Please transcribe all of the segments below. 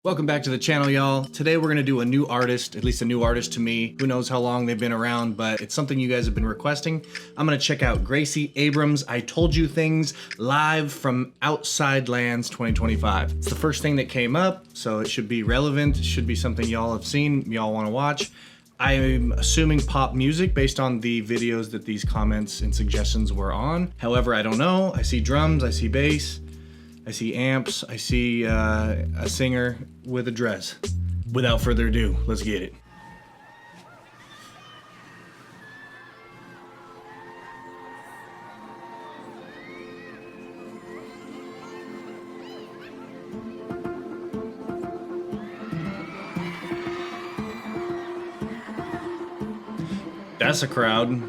Welcome back to the channel, y'all. Today we're gonna do a new artist, at least a new artist to me. Who knows how long they've been around, but it's something you guys have been requesting. I'm gonna check out Gracie Abrams, I Told You Things, live from Outside Lands 2025. It's the first thing that came up, so it should be relevant. It should be something y'all have seen, y'all wanna watch. I'm assuming pop music based on the videos that these comments and suggestions were on. However, I don't know. I see drums, I see bass. I see amps, I see a singer with a dress. Without further ado, let's get it. That's a crowd.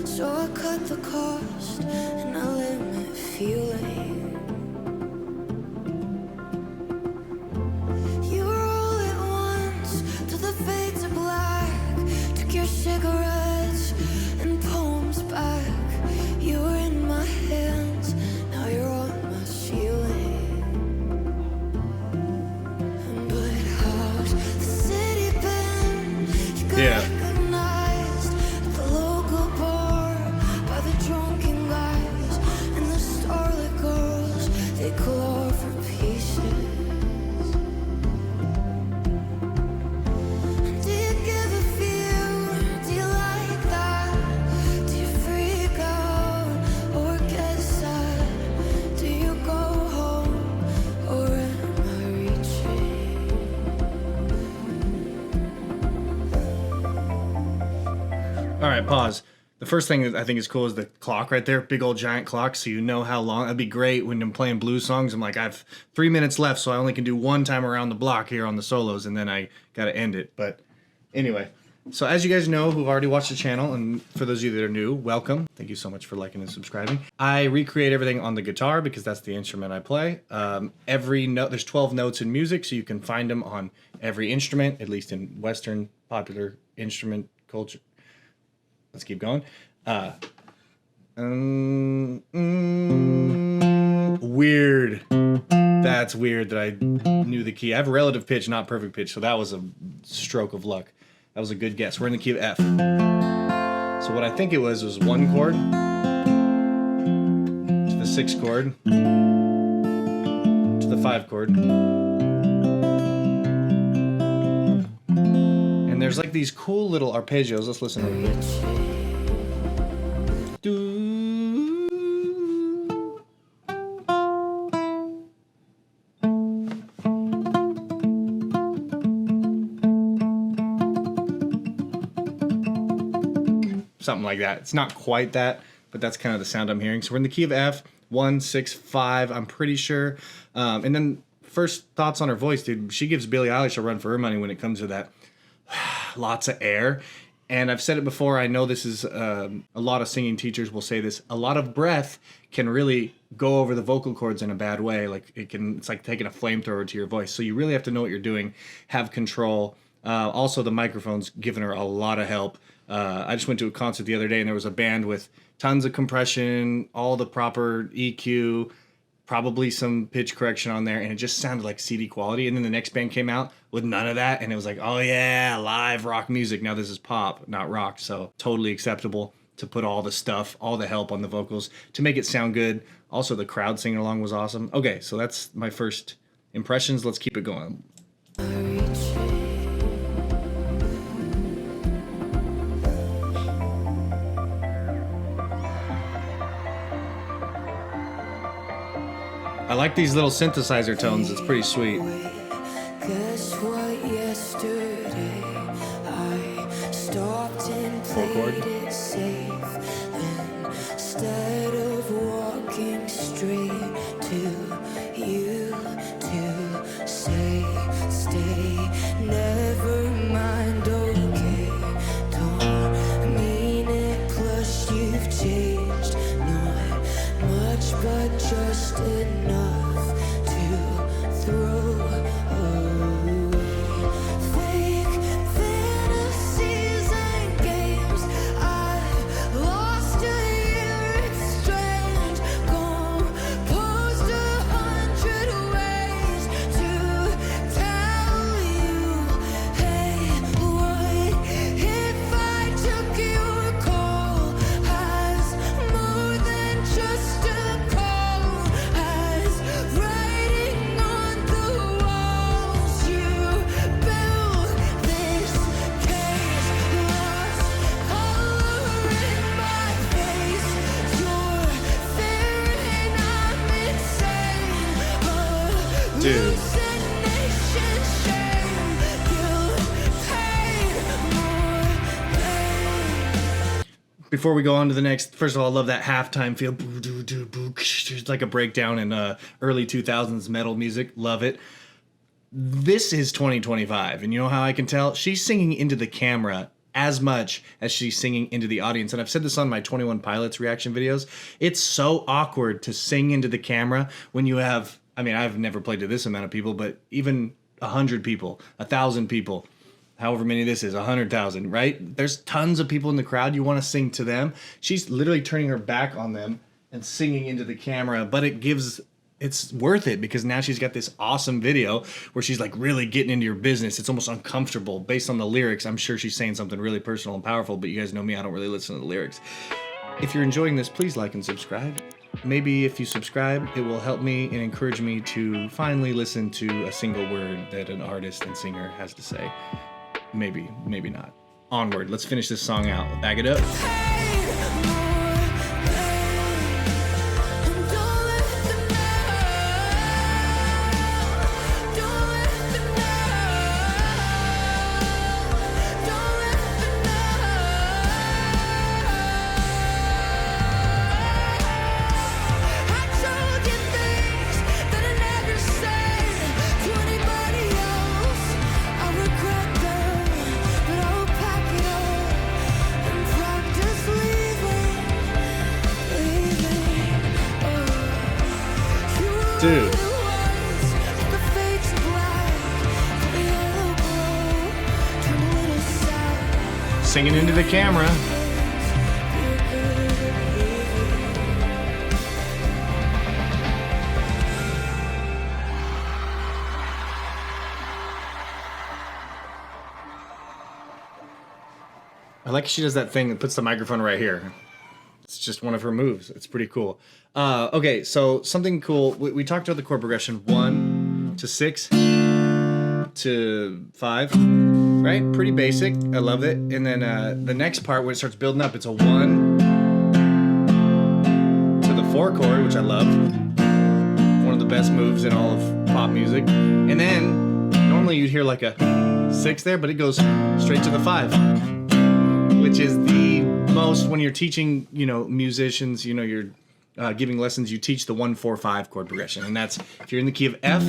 So I cut the cost and I limit feeling. You were all at once till the fades of black. Took your cigarettes and poems back. You were in my hands, now you're on my ceiling. But how's the city been? You got recognized at the local bar. Drunken guys and the starlit girls, they claw for pieces. Do you give a few? Do you like that? Do you freak out or get sad? Do you go home or am I reaching? All right, pause. The first thing that I think is cool is the clock right there, big old giant clock, so you know how long. That'd be great when I'm playing blues songs. I'm like, I have 3 minutes left, so I only can do one time around the block here on the solos, and then I gotta end it. But anyway, so as you guys know who've already watched the channel, and for those of you that are new, welcome. Thank you so much for liking and subscribing. I recreate everything on the guitar because that's the instrument I play. Every note, there's 12 notes in music, so you can find them on every instrument, at least in Western popular instrument culture. Let's keep going. Weird. That's weird that I knew the key. I have relative pitch, not perfect pitch, so that was a stroke of luck. That was a good guess. We're in the key of F. So what I think it was one chord to the 6 chord to the 5 chord. And there's like these cool little arpeggios. Let's listen to it. Something like that. It's not quite that, but that's kind of the sound I'm hearing. So we're in the key of F, 1, 6, 5, I'm pretty sure. And then first thoughts on her voice, dude. She gives Billie Eilish a run for her money when it comes to that. Lots of air. And I've said it before, I know this is a lot of singing teachers will say this. A lot of breath can really go over the vocal cords in a bad way. Like it's like taking a flamethrower to your voice. So you really have to know what you're doing, have control. Also, the microphone's given her a lot of help. I just went to a concert the other day and there was a band with tons of compression, all the proper EQ, probably some pitch correction on there, and it just sounded like CD quality. And then the next band came out with none of that, and it was like, oh yeah, live rock music. Now this is pop, not rock, so totally acceptable to put all the stuff, all the help on the vocals to make it sound good. Also, the crowd singing along was awesome. Okay, so that's my first impressions. Let's keep it going. I like these little synthesizer tones. It's pretty sweet. Guess what? Yesterday I stopped and played it safe. Instead of walking straight to you to say, stay, never mind, okay. Don't mean it, plus you've changed. Not much, but just enough to throw before we go on to the next, first of all, I love that halftime feel. It's like a breakdown in early 2000s metal music. Love it. This is 2025, and you know how I can tell? She's singing into the camera as much as she's singing into the audience. And I've said this on my 21 Pilots reaction videos. It's so awkward to sing into the camera when you have, I mean, I've never played to this amount of people, but even 100 people, 1,000 people, however many this is, 100,000, right? There's tons of people in the crowd. You want to sing to them. She's literally turning her back on them and singing into the camera, but it's worth it because now she's got this awesome video where she's like really getting into your business. It's almost uncomfortable based on the lyrics. I'm sure she's saying something really personal and powerful, but you guys know me, I don't really listen to the lyrics. If you're enjoying this, please like and subscribe. Maybe if you subscribe, it will help me and encourage me to finally listen to a single word that an artist and singer has to say. Maybe, maybe not. Onward, let's finish this song out. Back it up. Dude. Singing into the camera. I like she does that thing that puts the microphone right here. It's just one of her moves. It's pretty cool. Okay, so something cool. We talked about the chord progression 1 to 6 to 5, right? Pretty basic. I love it. And then the next part, when it starts building up, it's a 1 to the 4 chord, which I love. One of the best moves in all of pop music. And then normally you'd hear like a 6 there, but it goes straight to the 5, which is the most when you're teaching, musicians, you're giving lessons, you teach the 1-4-5 chord progression. And that's, if you're in the key of F,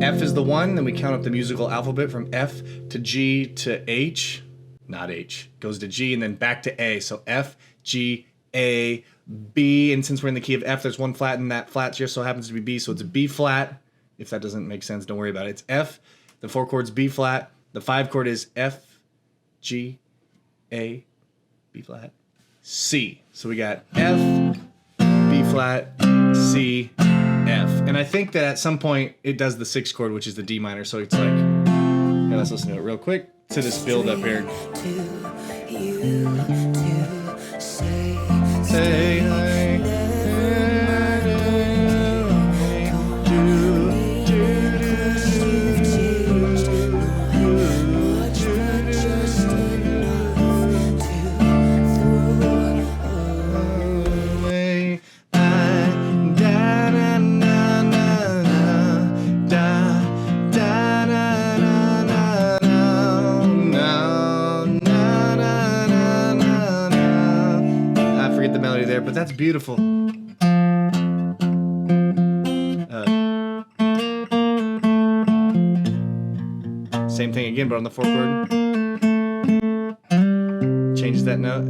F is the 1, then we count up the musical alphabet from F to G to H, not H, goes to G and then back to A. So F, G, A, B. And since we're in the key of F, there's one flat and that flat just so happens to be B. So it's a B flat. If that doesn't make sense, don't worry about it. It's F, the 4 chord's B flat, the 5 chord is F, G, A, B flat, C. So we got F, B flat, C, F. And I think that at some point it does the 6th chord, which is the D minor. So it's like, yeah, let's listen to it real quick to this build up here. But that's beautiful. Same thing again, but on the 4 chord. Changes that note.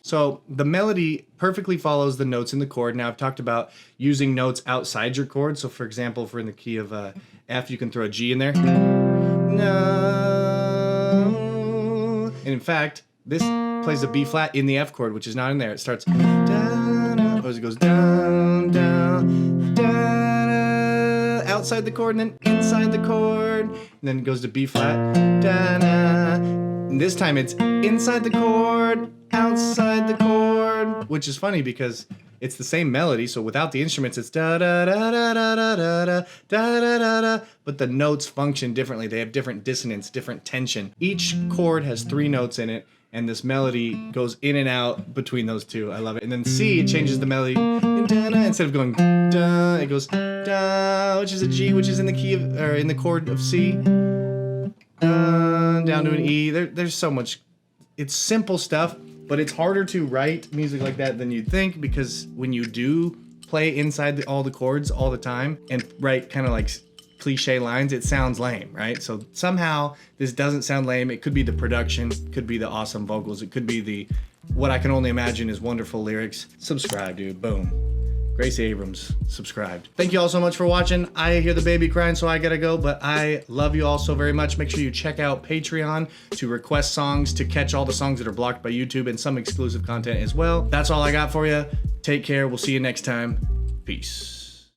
So the melody perfectly follows the notes in the chord. Now I've talked about using notes outside your chord. So for example, if we're in the key of F, you can throw a G in there. No. And in fact, this plays a B flat in the F chord, which is not in there. It starts down, down, as it goes down, down, down, outside the chord, and then inside the chord, and then it goes to B flat, down, down. And this time it's inside the chord, outside the chord, which is funny because it's the same melody. So without the instruments, it's da da da da da da da da da da da. But the notes function differently. They have different dissonance, different tension. Each chord has 3 notes in it. And this melody goes in and out between those 2. I love it. And then C, it changes the melody. Instead of going da, it goes da, which is a G, which is in the key of, or in the chord of C. Down to an E. There's so much it's simple stuff, but it's harder to write music like that than you'd think, because when you do play inside all the chords all the time and write kind of like cliche lines, it sounds lame, right? So somehow this doesn't sound lame. It could be the production, could be the awesome vocals, it could be the what I can only imagine is wonderful lyrics. Subscribe, dude. Boom. Gracie Abrams, subscribed. Thank you all so much for watching. I hear the baby crying, so I gotta go, but I love you all so very much. Make sure you check out Patreon to request songs, to catch all the songs that are blocked by YouTube, and some exclusive content as well. That's all I got for you. Take care. We'll see you next time. Peace.